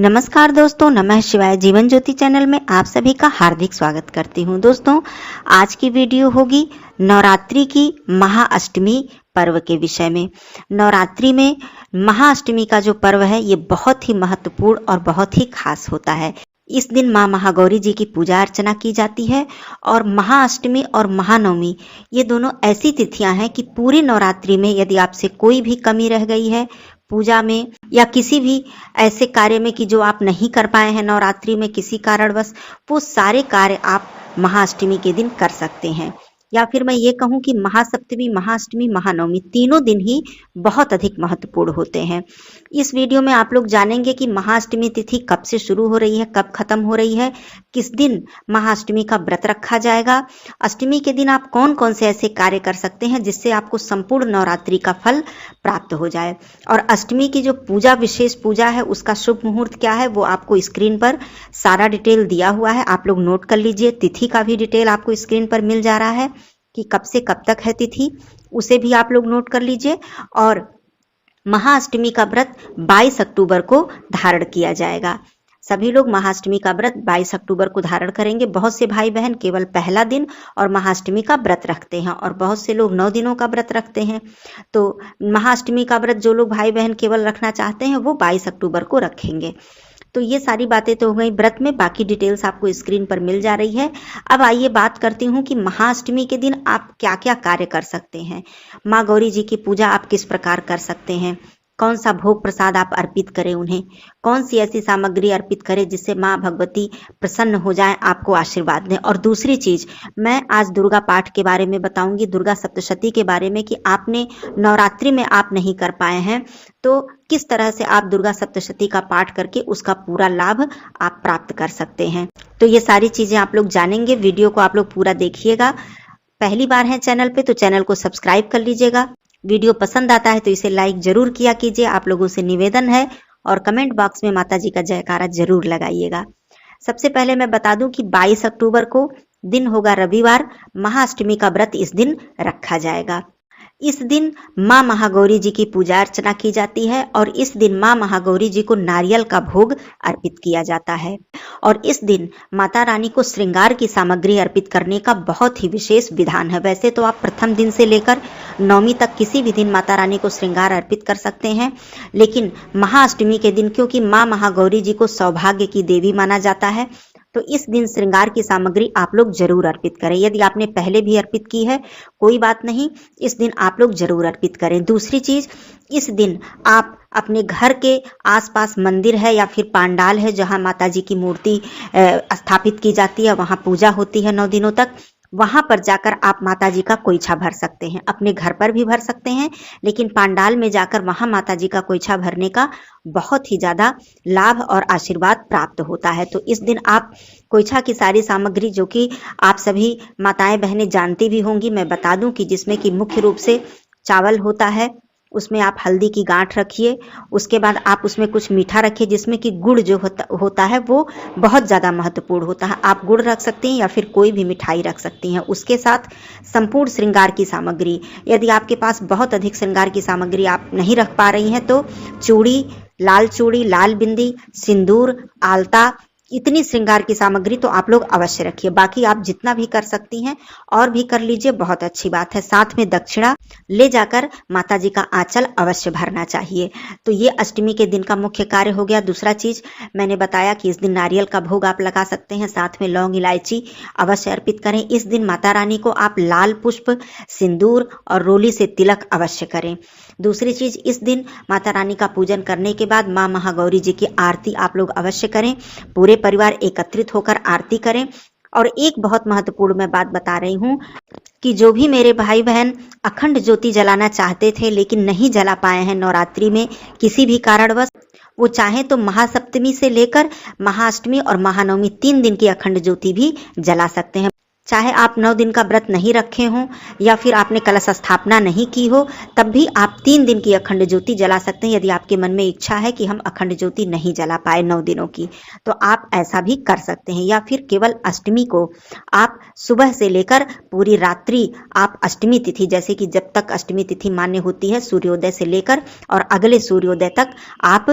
नमस्कार दोस्तों, नमः शिवाय। जीवन ज्योति चैनल में आप सभी का हार्दिक स्वागत करती हूं। दोस्तों, आज की वीडियो होगी नवरात्रि की महाअष्टमी पर्व के विषय में। नवरात्रि में महाअष्टमी का जो पर्व है ये बहुत ही महत्वपूर्ण और बहुत ही खास होता है। इस दिन माँ महागौरी जी की पूजा अर्चना की जाती है और महाअष्टमी और महानवमी ये दोनों ऐसी तिथियां हैं कि पूरी नवरात्रि में यदि आपसे कोई भी कमी रह गई है पूजा में या किसी भी ऐसे कार्य में कि जो आप नहीं कर पाए हैं नवरात्रि में किसी कारणवश, वो सारे कार्य आप महाअष्टमी के दिन कर सकते हैं। या फिर मैं ये कहूँ कि महासप्तमी, महाअष्टमी, महानवमी तीनों दिन ही बहुत अधिक महत्वपूर्ण होते हैं। इस वीडियो में आप लोग जानेंगे कि महाअष्टमी तिथि कब से शुरू हो रही है, कब खत्म हो रही है, किस दिन महाअष्टमी का व्रत रखा जाएगा, अष्टमी के दिन आप कौन कौन से ऐसे कार्य कर सकते हैं जिससे आपको संपूर्ण नवरात्रि का फल प्राप्त हो जाए। और अष्टमी की जो पूजा, विशेष पूजा है, उसका शुभ मुहूर्त क्या है वो आपको स्क्रीन पर सारा डिटेल दिया हुआ है, आप लोग नोट कर लीजिए। तिथि का भी डिटेल आपको स्क्रीन पर मिल जा रहा है कि कब से कब तक है तिथि, उसे भी आप लोग नोट कर लीजिए। और महाअष्टमी का व्रत 22 अक्टूबर को धारण किया जाएगा। सभी लोग महाअष्टमी का व्रत 22 अक्टूबर को धारण करेंगे। बहुत से भाई बहन केवल पहला दिन और महाअष्टमी का व्रत रखते हैं और बहुत से लोग 9 दिनों का व्रत रखते हैं। तो महाअष्टमी का व्रत जो लोग भाई बहन केवल रखना चाहते हैं वो 22 अक्टूबर को रखेंगे। तो ये सारी बातें तो हो गई व्रत में, बाकी डिटेल्स आपको स्क्रीन पर मिल जा रही है। अब आइए बात करती हूँ कि महाअष्टमी के दिन आप क्या क्या कार्य कर सकते हैं। माँ गौरी जी की पूजा आप किस प्रकार कर सकते हैं, कौन सा भोग प्रसाद आप अर्पित करें उन्हें, कौन सी ऐसी सामग्री अर्पित करें जिससे माँ भगवती प्रसन्न हो जाए, आपको आशीर्वाद दें। और दूसरी चीज, मैं आज दुर्गा पाठ के बारे में बताऊंगी, दुर्गा सप्तशती के बारे में, कि आपने नवरात्रि में आप नहीं कर पाए हैं तो किस तरह से आप दुर्गा सप्तशती का पाठ करके उसका पूरा लाभ आप प्राप्त कर सकते हैं। तो ये सारी चीजें आप लोग जानेंगे। वीडियो को आप लोग पूरा देखिएगा। पहली बार है चैनल पे तो चैनल को सब्सक्राइब कर लीजिएगा। वीडियो पसंद आता है तो इसे लाइक जरूर किया कीजिए। आप लोगों से निवेदन है, और कमेंट बॉक्स में माता जी का जयकारा जरूर लगाइएगा। सबसे पहले मैं बता दूं कि 22 अक्टूबर को दिन होगा रविवार। महाअष्टमी का व्रत इस दिन रखा जाएगा। इस दिन माँ महागौरी जी की पूजा अर्चना की जाती है और इस दिन माँ महागौरी जी को नारियल का भोग अर्पित किया जाता है। और इस दिन माता रानी को श्रृंगार की सामग्री अर्पित करने का बहुत ही विशेष विधान है। वैसे तो आप प्रथम दिन से लेकर नवमी तक किसी भी दिन माता रानी को श्रृंगार अर्पित कर सकते हैं, लेकिन महाअष्टमी के दिन क्योंकि माँ महागौरी जी को सौभाग्य की देवी माना जाता है तो इस दिन श्रृंगार की सामग्री आप लोग जरूर अर्पित करें। यदि आपने पहले भी अर्पित की है कोई बात नहीं, इस दिन आप लोग जरूर अर्पित करें। दूसरी चीज, इस दिन आप अपने घर के आसपास मंदिर है या फिर पांडाल है जहां माता जी की मूर्ति स्थापित की जाती है, वहां पूजा होती है 9 दिनों तक, वहां पर जाकर आप माता जी का कोइछा भर सकते हैं। अपने घर पर भी भर सकते हैं, लेकिन पांडाल में जाकर वहां माता जी का कोइछा भरने का बहुत ही ज्यादा लाभ और आशीर्वाद प्राप्त होता है। तो इस दिन आप कोइछा की सारी सामग्री, जो कि आप सभी माताएं बहनें जानती भी होंगी, मैं बता दूं कि जिसमें कि मुख्य रूप से चावल होता है, उसमें आप हल्दी की गांठ रखिए, उसके बाद आप उसमें कुछ मीठा रखिए, जिसमें कि गुड़ जो होता है वो बहुत ज़्यादा महत्वपूर्ण होता है। आप गुड़ रख सकती हैं या फिर कोई भी मिठाई रख सकती हैं। उसके साथ संपूर्ण श्रृंगार की सामग्री, यदि आपके पास बहुत अधिक श्रृंगार की सामग्री आप नहीं रख पा रही हैं तो चूड़ी, लाल बिंदी, सिंदूर, आलता, इतनी श्रृंगार की सामग्री तो आप लोग अवश्य रखिए। बाकी आप जितना भी कर सकती हैं और भी कर लीजिए, बहुत अच्छी बात है। साथ में दक्षिणा ले जाकर माता जी का आंचल अवश्य भरना चाहिए। तो ये अष्टमी के दिन का मुख्य कार्य हो गया। दूसरा चीज मैंने बताया कि इस दिन नारियल का भोग आप लगा सकते हैं, साथ में लौंग इलायची अवश्य अर्पित करें। इस दिन माता रानी को आप लाल पुष्प, सिंदूर और रोली से तिलक अवश्य करें। दूसरी चीज, इस दिन माता रानी का पूजन करने के बाद माँ महागौरी जी की आरती आप लोग अवश्य करें। पूरे परिवार एकत्रित होकर आरती करें। और एक बहुत महत्वपूर्ण मैं बात बता रही हूँ कि जो भी मेरे भाई बहन अखंड ज्योति जलाना चाहते थे लेकिन नहीं जला पाए हैं नवरात्रि में किसी भी कारणवश, वो चाहे तो महासप्तमी से लेकर महाअष्टमी और महानवमी 3 दिन की अखंड ज्योति भी जला सकते हैं। चाहे आप 9 दिन का व्रत नहीं रखे हों या फिर आपने कलश स्थापना नहीं की हो, तब भी आप 3 दिन की अखंड ज्योति जला सकते हैं। यदि आपके मन में इच्छा है कि हम अखंड ज्योति नहीं जला पाए 9 दिनों की, तो आप ऐसा भी कर सकते हैं। या फिर केवल अष्टमी को आप सुबह से लेकर पूरी रात्रि आप अष्टमी तिथि, जैसे कि जब तक अष्टमी तिथि मान्य होती है सूर्योदय से लेकर और अगले सूर्योदय तक, आप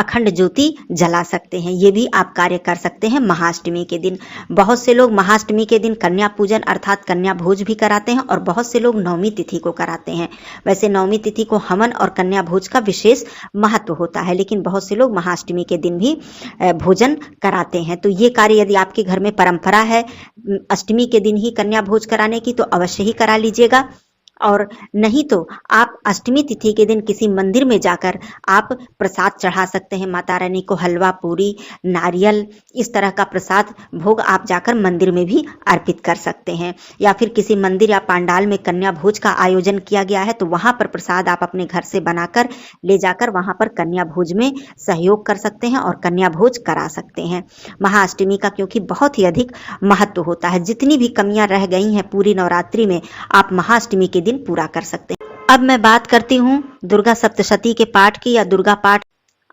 अखंड ज्योति जला सकते हैं। ये भी आप कार्य कर सकते हैं महाअष्टमी के दिन। बहुत से लोग महाअष्टमी के दिन कन्या पूजन अर्थात कन्या भोज भी कराते हैं और बहुत से लोग नवमी तिथि को कराते हैं। वैसे नवमी तिथि को हवन और कन्या भोज का विशेष महत्व होता है, लेकिन बहुत से लोग महाअष्टमी के दिन भी भोजन कराते हैं। तो ये कार्य यदि आपके घर में परंपरा है अष्टमी के दिन ही कन्या भोज कराने की, तो अवश्य ही करा लीजिएगा। और नहीं तो आप अष्टमी तिथि के दिन किसी मंदिर में जाकर आप प्रसाद चढ़ा सकते हैं माता रानी को। हलवा, पूरी, नारियल, इस तरह का प्रसाद भोग आप जाकर मंदिर में भी अर्पित कर सकते हैं। या फिर किसी मंदिर या पंडाल में कन्या भोज का आयोजन किया गया है तो वहां पर प्रसाद आप अपने घर से बनाकर ले जाकर वहां पर कन्या भोज में सहयोग कर सकते हैं और कन्या भोज करा सकते हैं। महाअष्टमी का क्योंकि बहुत ही अधिक महत्व होता है। जितनी भी कमियां रह गई हैं पूरी नवरात्रि में आप महाअष्टमी के दिन पूरा कर सकते हैं। अब मैं बात करती हूँ दुर्गा सप्तशती के पाठ की, या दुर्गा पाठ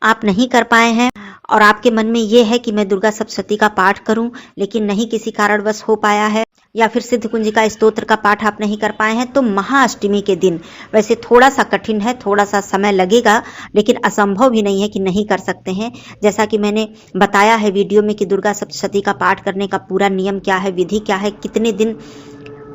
आप नहीं कर पाए हैं और आपके मन में यह है कि मैं दुर्गा सप्तशती का पाठ करूं लेकिन नहीं किसी कारणवश हो पाया है, या फिर सिद्ध कुंजिका स्तोत्र का पाठ आप नहीं कर पाए हैं, तो महाअष्टमी के दिन वैसे थोड़ा सा कठिन है, थोड़ा सा समय लगेगा, लेकिन असंभव भी नहीं है कि नहीं कर सकते हैं। जैसा कि मैंने बताया है वीडियो में कि दुर्गा सप्तशती का पाठ करने का पूरा नियम क्या है, विधि क्या है, कितने दिन,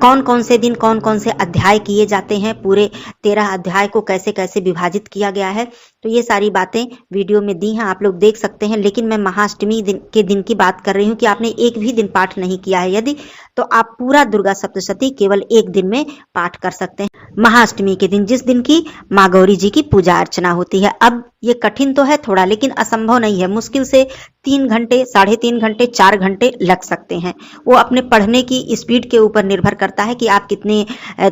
कौन कौन से दिन कौन कौन से अध्याय किए जाते हैं, पूरे 13 अध्याय को कैसे कैसे विभाजित किया गया है, तो ये सारी बातें वीडियो में दी हैं, आप लोग देख सकते हैं। लेकिन मैं महाअष्टमी के दिन की बात कर रही हूँ कि आपने एक भी दिन पाठ नहीं किया है यदि, तो आप पूरा दुर्गा सप्तशती केवल एक दिन में पाठ कर सकते हैं महाअष्टमी के दिन, जिस दिन की माँ गौरी जी की पूजा अर्चना होती है। अब ये कठिन तो है थोड़ा, लेकिन असंभव नहीं है। मुश्किल से 3 घंटे, 3.5 घंटे, 4 घंटे लग सकते हैं। वो अपने पढ़ने की स्पीड के ऊपर निर्भर करता है कि आप कितने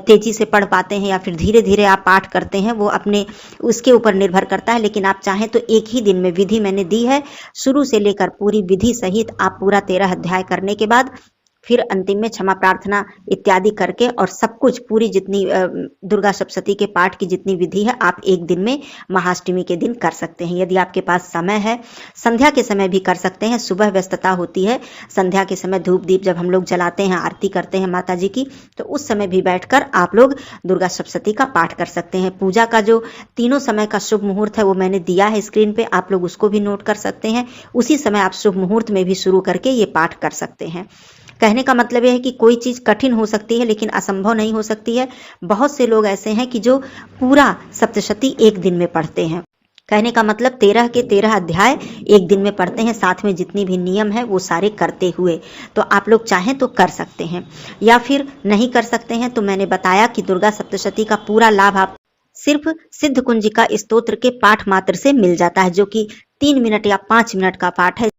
तेजी से पढ़ पाते हैं या फिर धीरे धीरे आप पाठ करते हैं, वो अपने उसके ऊपर निर्भर करता है। लेकिन आप चाहें तो एक ही दिन में, विधि मैंने दी है शुरू से लेकर पूरी विधि सहित, आप पूरा 13 अध्याय करने के बाद फिर अंतिम में क्षमा प्रार्थना इत्यादि करके और सब कुछ पूरी जितनी दुर्गा सप्तशती के पाठ की जितनी विधि है आप एक दिन में महाअष्टमी के दिन कर सकते हैं। यदि आपके पास समय है, संध्या के समय भी कर सकते हैं। सुबह व्यस्तता होती है, संध्या के समय धूप दीप जब हम लोग जलाते हैं, आरती करते हैं माता जी की, तो उस समय भी बैठकर आप लोग दुर्गा सप्तशती का पाठ कर सकते हैं। पूजा का जो तीनों समय का शुभ मुहूर्त है वो मैंने दिया है स्क्रीन पे, आप लोग उसको भी नोट कर सकते हैं। उसी समय आप शुभ मुहूर्त में भी शुरू करके ये पाठ कर सकते हैं। कहने का मतलब यह है कि कोई चीज कठिन हो सकती है लेकिन असंभव नहीं हो सकती है। बहुत से लोग ऐसे हैं कि जो पूरा सप्तशती एक दिन में पढ़ते हैं। कहने का मतलब 13 के 13 अध्याय एक दिन में पढ़ते हैं, साथ में जितनी भी नियम है वो सारे करते हुए। तो आप लोग चाहें तो कर सकते हैं, या फिर नहीं कर सकते हैं तो मैंने बताया कि दुर्गा सप्तशती का पूरा लाभ आप सिर्फ सिद्ध कुंजिका स्तोत्र के पाठ मात्र से मिल जाता है, जो कि 3 मिनट या 5 मिनट का पाठ है।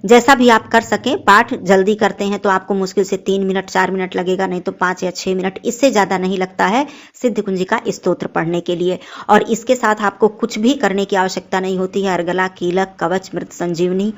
जैसा भी आप कर सकें, पाठ जल्दी करते हैं तो आपको मुश्किल से 3 मिनट 4 मिनट लगेगा, नहीं तो 5 या 6 मिनट, इससे ज्यादा नहीं लगता है सिद्ध कुंजिका स्तोत्र पढ़ने के लिए। और इसके साथ आपको कुछ भी करने की आवश्यकता नहीं होती है। अर्गला, कीलक, कवच, मृत संजीवनी,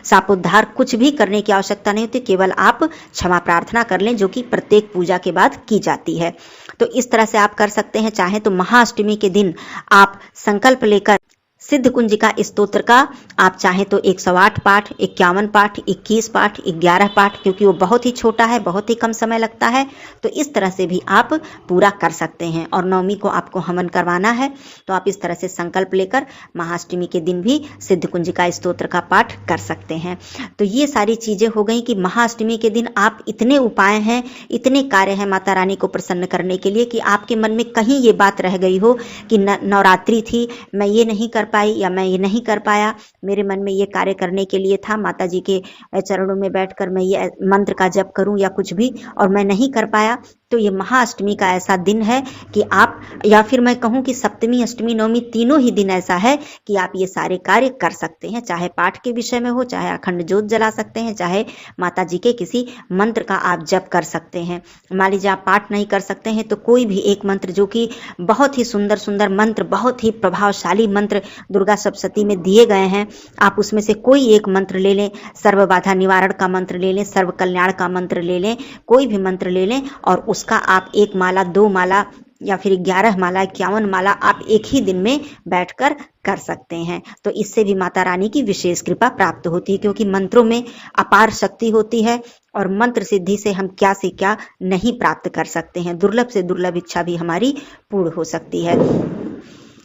सापोद्धार कुछ भी करने की आवश्यकता नहीं होती, केवल आप क्षमा प्रार्थना कर लें, जो कि प्रत्येक पूजा के बाद की जाती है। तो इस तरह से आप कर सकते हैं। चाहे तो महाअष्टमी के दिन आप संकल्प लेकर सिद्ध कुंजिका स्तोत्र का आप चाहें तो 108 पाठ, 51 पाठ, 21 पाठ, 11 पाठ, क्योंकि वो बहुत ही छोटा है, बहुत ही कम समय लगता है, तो इस तरह से भी आप पूरा कर सकते हैं। और नवमी को आपको हवन करवाना है तो आप इस तरह से संकल्प लेकर महाअष्टमी के दिन भी सिद्ध कुंजिका स्तोत्र का पाठ कर सकते हैं। तो ये सारी चीजें हो गई कि महाअष्टमी के दिन आप इतने उपाय हैं, इतने कार्य हैं माता रानी को प्रसन्न करने के लिए कि आपके मन में कहीं ये बात रह गई हो कि नवरात्रि थी, मैं ये नहीं कर पाई या मैं ये नहीं कर पाया, मेरे मन में ये कार्य करने के लिए था, माता जी के चरणों में बैठकर मैं ये मंत्र का जप करूं या कुछ भी, और मैं नहीं कर पाया, तो ये महाअष्टमी का ऐसा दिन है कि आप, या फिर मैं कहूं कि सप्तमी, अष्टमी, नवमी तीनों ही दिन ऐसा है कि आप ये सारे कार्य कर सकते हैं। चाहे पाठ के विषय में हो, चाहे अखंड ज्योत जला सकते हैं, चाहे माता जी के किसी मंत्र का आप जप कर सकते हैं। मान लीजिए आप पाठ नहीं कर सकते हैं तो कोई भी एक मंत्र, जो कि बहुत ही सुंदर सुंदर मंत्र, बहुत ही प्रभावशाली मंत्र दुर्गा सप्तशती में दिए गए हैं, आप उसमें से कोई एक मंत्र ले लें, सर्व बाधा निवारण का मंत्र ले लें, सर्व कल्याण का मंत्र ले लें, कोई भी मंत्र ले लें और उसका आप 1 माला, 2 माला या फिर 11 माला, 51 माला आप एक ही दिन में बैठकर कर सकते हैं। तो इससे भी माता रानी की विशेष कृपा प्राप्त होती है, क्योंकि मंत्रों में अपार शक्ति होती है और मंत्र सिद्धि से हम क्या से क्या नहीं प्राप्त कर सकते हैं। दुर्लभ से दुर्लभ इच्छा भी हमारी पूर्ण हो सकती है।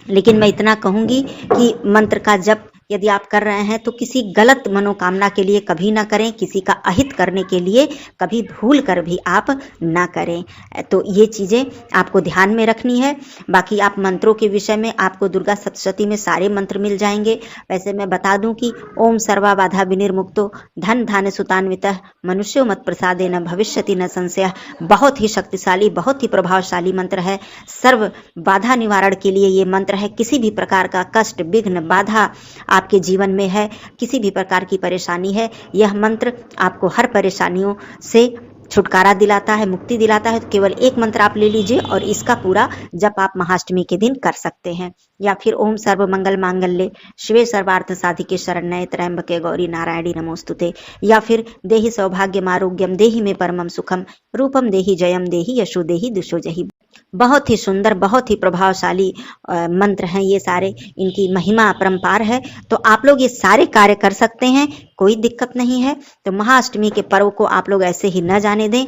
लेकिन मैं इतना कहूंगी कि मंत्र का जप यदि आप कर रहे हैं तो किसी गलत मनोकामना के लिए कभी ना करें, किसी का अहित करने के लिए कभी भूल कर भी आप ना करें। तो ये चीज़ें आपको ध्यान में रखनी है। बाकी आप मंत्रों के विषय में आपको दुर्गा सप्तशती में सारे मंत्र मिल जाएंगे। वैसे मैं बता दूं कि ओम सर्वा बाधा विनिर्मुक्तो धन धान्य सुतान्वितः मनुष्यो मत प्रसादेन भविष्यति न संशयः बहुत ही शक्तिशाली, बहुत ही प्रभावशाली मंत्र है। सर्व बाधा निवारण के लिए ये मंत्र है। किसी भी प्रकार का कष्ट, विघ्न, बाधा आपके जीवन में है, किसी भी प्रकार की परेशानी है, यह मंत्र आपको हर परेशानियों से छुटकारा दिलाता है, मुक्ति दिलाता है। तो केवल एक मंत्र आप ले लीजिए और इसका पूरा जप आप महाअष्टमी के दिन कर सकते हैं। या फिर ओम सर्व मंगल मांगल्ये शिवे सर्वार्थ साधिके शरण्ये त्र्यंबके गौरी नारायणी नमोस्तुते, या फिर देहि सौभाग्यम आरोग्यम देहि में परमम सुखम रूपम देहि जयम देहि यशो देहि दुषो जहि। बहुत ही सुंदर, बहुत ही प्रभावशाली मंत्र हैं ये सारे, इनकी महिमा अपरंपार है। तो आप लोग ये सारे कार्य कर सकते हैं, कोई दिक्कत नहीं है। तो महाअष्टमी के पर्व को आप लोग ऐसे ही न जाने दें।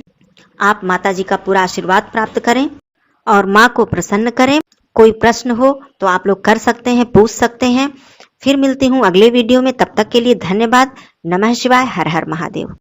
आप माता जी का पूरा आशीर्वाद प्राप्त करें और माँ को प्रसन्न करें। कोई प्रश्न हो तो आप लोग कर सकते हैं, पूछ सकते हैं। फिर मिलती हूँ अगले वीडियो में, तब तक के लिए धन्यवाद। नमः शिवाय, हर हर महादेव।